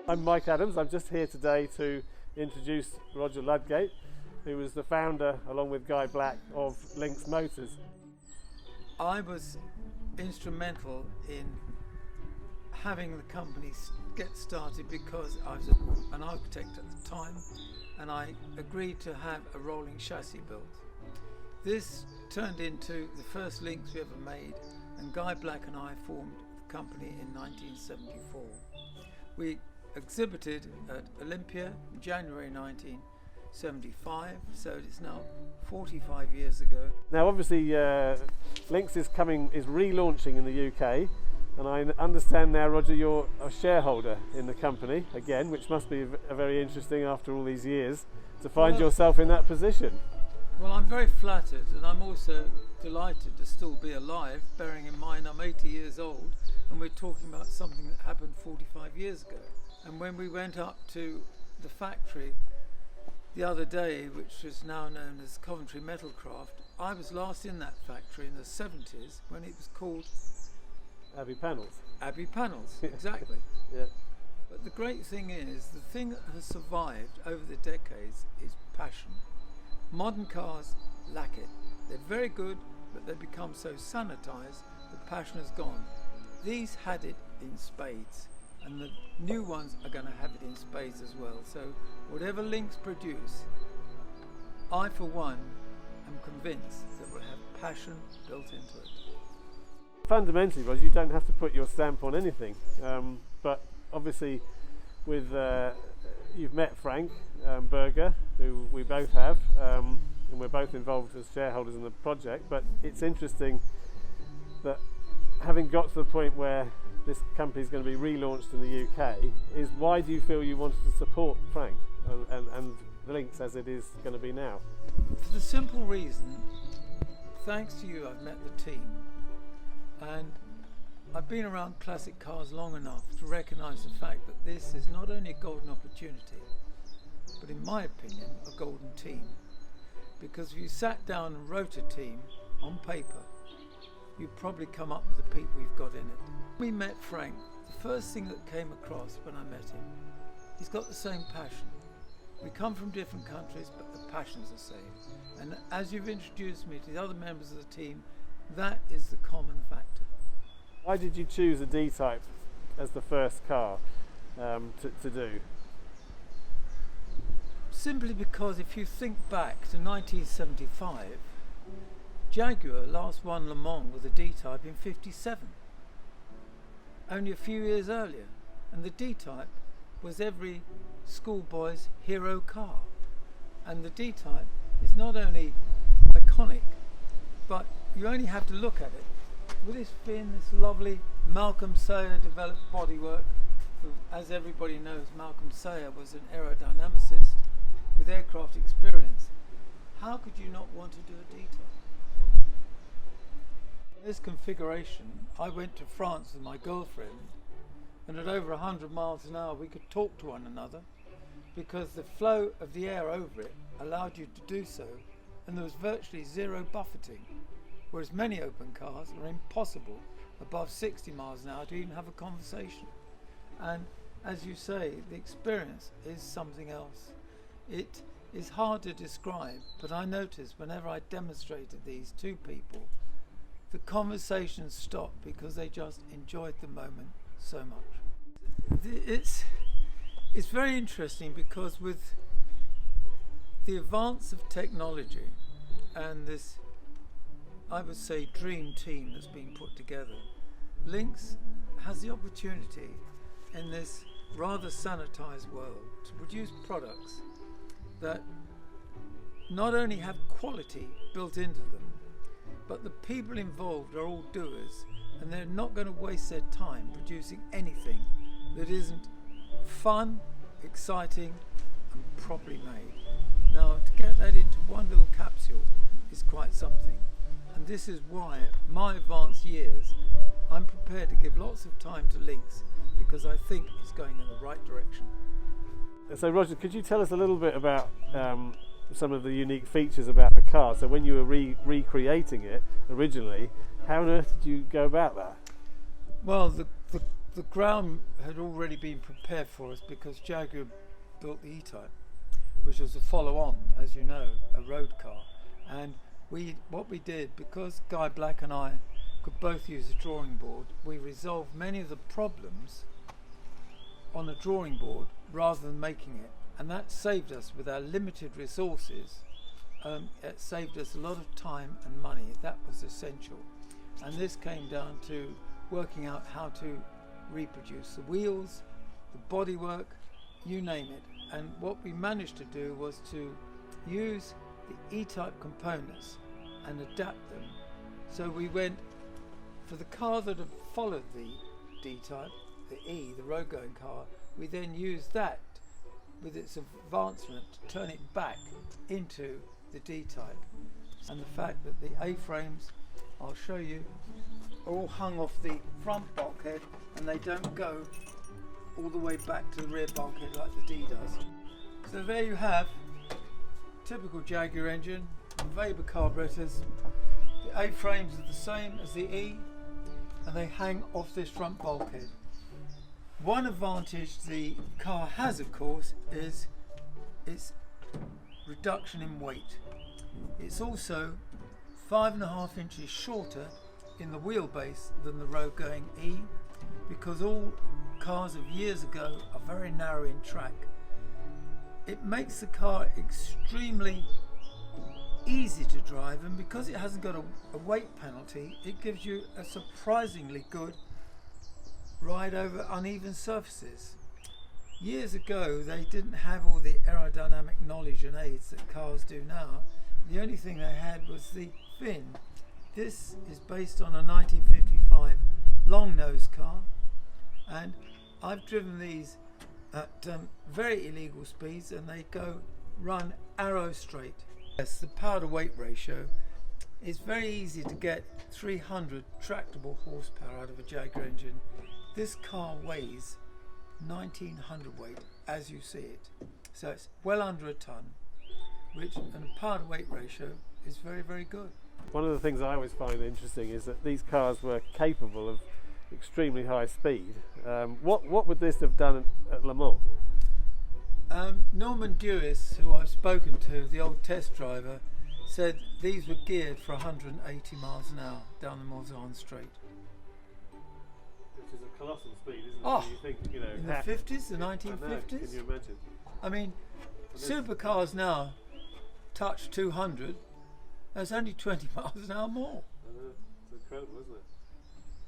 I'm Mike Adams. I'm just here today to introduce Roger Ludgate, who was the founder, along with Guy Black, of Lynx Motors. I was instrumental in having the company get started because I was an architect at the time, and I agreed to have a rolling chassis built. This turned into the first Lynx we ever made, and Guy Black and I formed the company in 1974. We exhibited at Olympia in January 1975, so it's now 45 years ago. Now obviously Lynx is relaunching in the UK, and I understand now, Roger, you're a shareholder in the company again, which must be very interesting after all these years to find yourself in that position. Well, I'm very flattered, and I'm also delighted to still be alive, bearing in mind I'm 80 years old and we're talking about something that happened 45 years ago. And when we went up to the factory the other day, which is now known as Coventry Metalcraft, I was last in that factory in the 70s when it was called Abbey Panels. Abbey Panels, exactly. Yeah. But the great thing is, the thing that has survived over the decades is passion. Modern cars lack it. They're very good, but they become so sanitized, the passion is gone. These had it in spades, and the new ones are going to have it in spades as well. So whatever Lynx produce, I for one am convinced that we'll have passion built into it. Fundamentally, Roger, you don't have to put your stamp on anything, but obviously with you've met Frank Berger, who we both have, and we're both involved as shareholders in the project. But it's interesting that having got to the point where this company is going to be relaunched in the UK, is why do you feel you wanted to support Frank and Lynx as it is going to be now? For the simple reason, thanks to you, I've met the team, and I've been around classic cars long enough to recognise the fact that this is not only a golden opportunity, but in my opinion, a golden team. Because if you sat down and wrote a team on paper, you'd probably come up with the people you've got in it. We met Frank. The first thing that came across when I met him, he's got the same passion. We come from different countries, but the passion's the same. And as you've introduced me to the other members of the team, that is the common factor. Why did you choose a D-Type as the first car to do? Simply because if you think back to 1975, Jaguar last won Le Mans with a D-Type in '57, only a few years earlier, and the D-Type was every schoolboy's hero car. And the D-Type is not only iconic, but you only have to look at it. With this fin, this lovely Malcolm Sayer developed bodywork, who, as everybody knows, Malcolm Sayer was an aerodynamicist with aircraft experience. How could you not want to do a D-Type? In this configuration, I went to France with my girlfriend, and at over 100 miles an hour we could talk to one another because the flow of the air over it allowed you to do so, and there was virtually zero buffeting, whereas many open cars are impossible above 60 miles an hour to even have a conversation. And as you say, the experience is something else. It is hard to describe, but I noticed whenever I demonstrated these to people, the conversations stopped because they just enjoyed the moment so much. It's very interesting because with the advance of technology and this, I would say, dream team that's been put together, Lynx has the opportunity in this rather sanitized world to produce products that not only have quality built into them, but the people involved are all doers, and they're not going to waste their time producing anything that isn't fun, exciting and properly made. Now, to get that into one little capsule is quite something, and this is why at my advanced years I'm prepared to give lots of time to Lynx, because I think it's going in the right direction. So Roger, could you tell us a little bit about some of the unique features about the car? So when you were recreating it originally, how on earth did you go about that? Well, the the ground had already been prepared for us because Jaguar built the E-Type, which was a follow-on, as you know, a road car. And what we did, because Guy Black and I could both use a drawing board, we resolved many of the problems on a drawing board rather than making it, and that saved us, with our limited resources, it saved us a lot of time and money. That was essential. And this came down to working out how to reproduce the wheels, the bodywork, you name it. And what we managed to do was to use the E-Type components and adapt them. So we went for the car that had followed the D-Type, the E, the road going car, we then used that with its advancement to turn it back into the D-Type. And the fact that the A-frames, I'll show you, are all hung off the front bulkhead and they don't go all the way back to the rear bulkhead like the D does. So there you have typical Jaguar engine, Weber carburetors. The A-frames are the same as the E and they hang off this front bulkhead. One advantage the car has, of course, is its reduction in weight. It's also 5.5 inches shorter in the wheelbase than the road going E, because all cars of years ago are very narrow in track. It makes the car extremely easy to drive, and because it hasn't got a weight penalty, it gives you a surprisingly good ride over uneven surfaces. Years ago they didn't have all the aerodynamic knowledge and aids that cars do now. The only thing they had was the fin. This is based on a 1955 long nose car, and I've driven these at very illegal speeds and they run arrow straight. Yes, the power to weight ratio is very easy to get 300 tractable horsepower out of a Jaguar engine. This car weighs 1900 weight as you see it, so it's well under a ton, which, and the power to weight ratio is very, very good. One of the things I always find interesting is that these cars were capable of extremely high speed. What would this have done at Le Mans? Norman Dewis, who I've spoken to, the old test driver, said these were geared for 180 miles an hour down the Morzine Straight. Which is a colossal speed, isn't it? Oh, you think, you know, in the 50s, the 1950s? I know, can you imagine? I mean, supercars now touch 200, that's only 20 miles an hour more. I know, it's incredible, isn't it?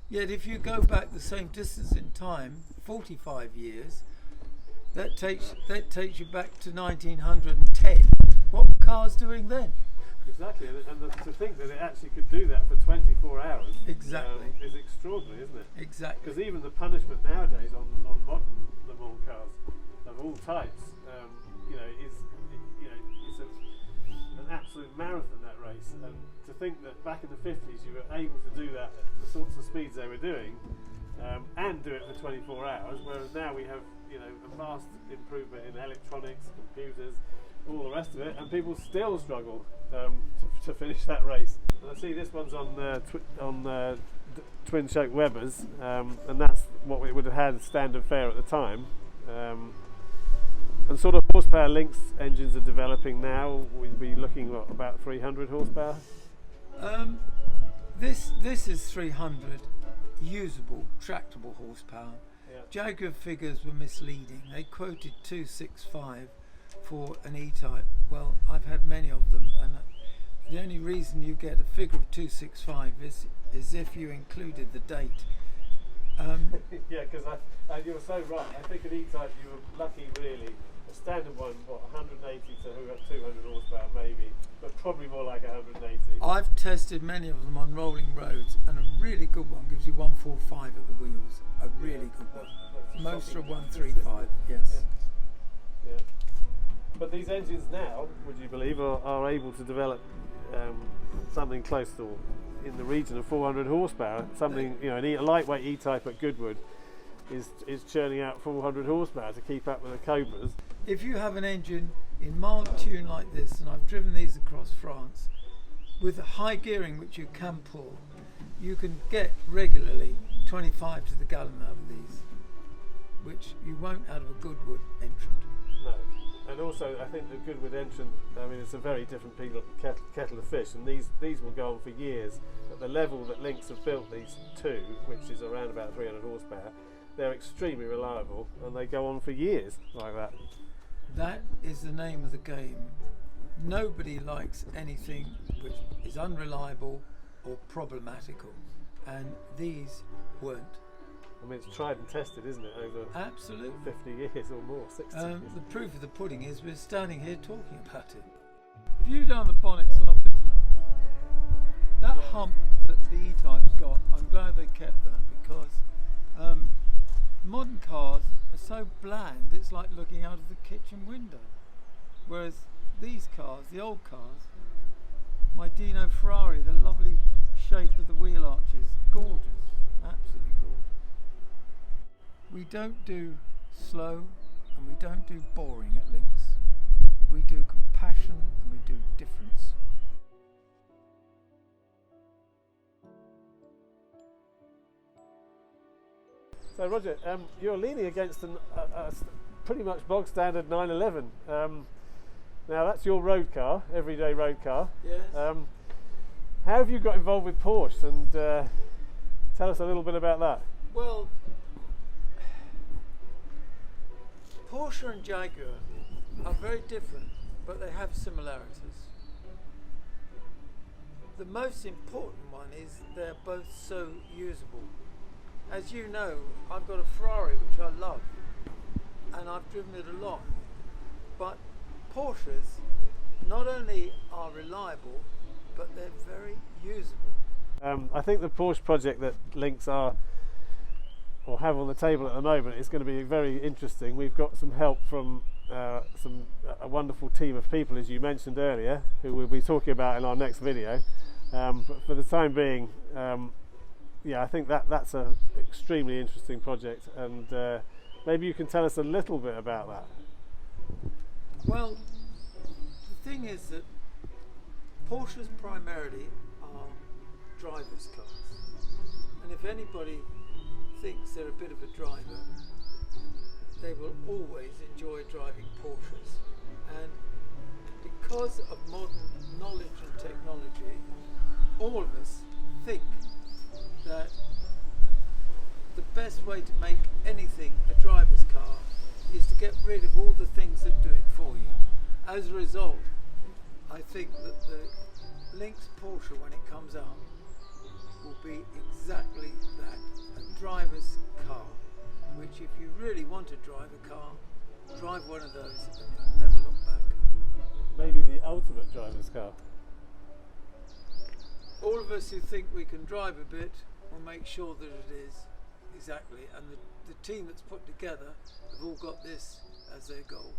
Yet if you go back the same distance in time, 45 years, that takes you back to 1910. What were cars doing then? Exactly, and to think that it actually could do that for 24 hours is extraordinary, isn't it? Exactly. Because even the punishment nowadays on modern Le Mans cars of all types, it's an absolute marathon, that race. And to think that back in the 50s you were able to do that at the sorts of speeds they were doing, and do it for 24 hours, whereas now we have a vast improvement in electronics, computers, all the rest of it, and people still struggle to finish that race. And I see this one's on twin choke Webers, and that's what we would have had standard fare at the time. And sort of horsepower Lynx engines are developing now. We'd be looking at about 300 horsepower. This is 300 usable, tractable horsepower. Yeah. Jaguar figures were misleading. They quoted 265 for an E-Type. Well, I've had many of them, and the only reason you get a figure of 265 is if you included the date. Yeah, because you're so right. I think an E-Type you were lucky, really. A standard one, 180 to 200 horsepower maybe, but probably more like 180. I've tested many of them on rolling roads, and a really good one gives you 145 at the wheels. A really good one. Most are 135. Yes. Yeah. But these engines now, would you believe, are able to develop something close to, in the region of 400 horsepower. Something, a lightweight E-Type at Goodwood is churning out 400 horsepower to keep up with the Cobras. If you have an engine in mild tune like this, and I've driven these across France, with high gearing which you can pull, you can get regularly 25 to the gallon out of these, which you won't out of a Goodwood entrant. No. And also, I think the Goodwood entrant, I mean, it's a very different kettle of fish, and these will go on for years. At the level that Lynx have built these two, which is around about 300 horsepower, they're extremely reliable, and they go on for years like that. That is the name of the game. Nobody likes anything which is unreliable or problematical, and these weren't. I mean, it's tried and tested, isn't it, over Absolutely. 50 years or more, 60 years. The proof of the pudding is we're standing here talking about it. View down the bonnet's lovely, isn't it? That hump that the E-Type's got, I'm glad they kept that, because modern cars are so bland, it's like looking out of the kitchen window. Whereas these cars, the old cars, my Dino Ferrari, the lovely shape of the wheel arches, gorgeous, absolutely gorgeous. We don't do slow and we don't do boring at Lynx. We do compassion and we do difference. So Roger, you're leaning against a pretty much bog standard 911. Now that's your road car, everyday road car. Yes. How have you got involved with Porsche, and tell us a little bit about that. Well, Porsche and Jaguar are very different, but they have similarities. The most important one is they're both so usable. As you know, I've got a Ferrari which I love, and I've driven it a lot. But Porsches not only are reliable, but they're very usable. I think the Porsche project that Lynx are or have on the table at the moment is going to be very interesting. We've got some help from a wonderful team of people, as you mentioned earlier, who we'll be talking about in our next video. But for the time being, yeah, I think that's an extremely interesting project, and maybe you can tell us a little bit about that. Well, the thing is that Porsches primarily are drivers' cars, and if anybody thinks they're a bit of a driver, they will always enjoy driving Porsches. And because of modern knowledge and technology, all of us think that the best way to make anything a driver's car is to get rid of all the things that do it for you. As a result, I think that the Lynx Porsche, when it comes out, will be exactly that, a driver's car, which if you really want to drive a car, drive one of those and you'll never look back. Maybe the ultimate driver's car. All of us who think we can drive a bit will make sure that it is exactly, and the team that's put together have all got this as their goal.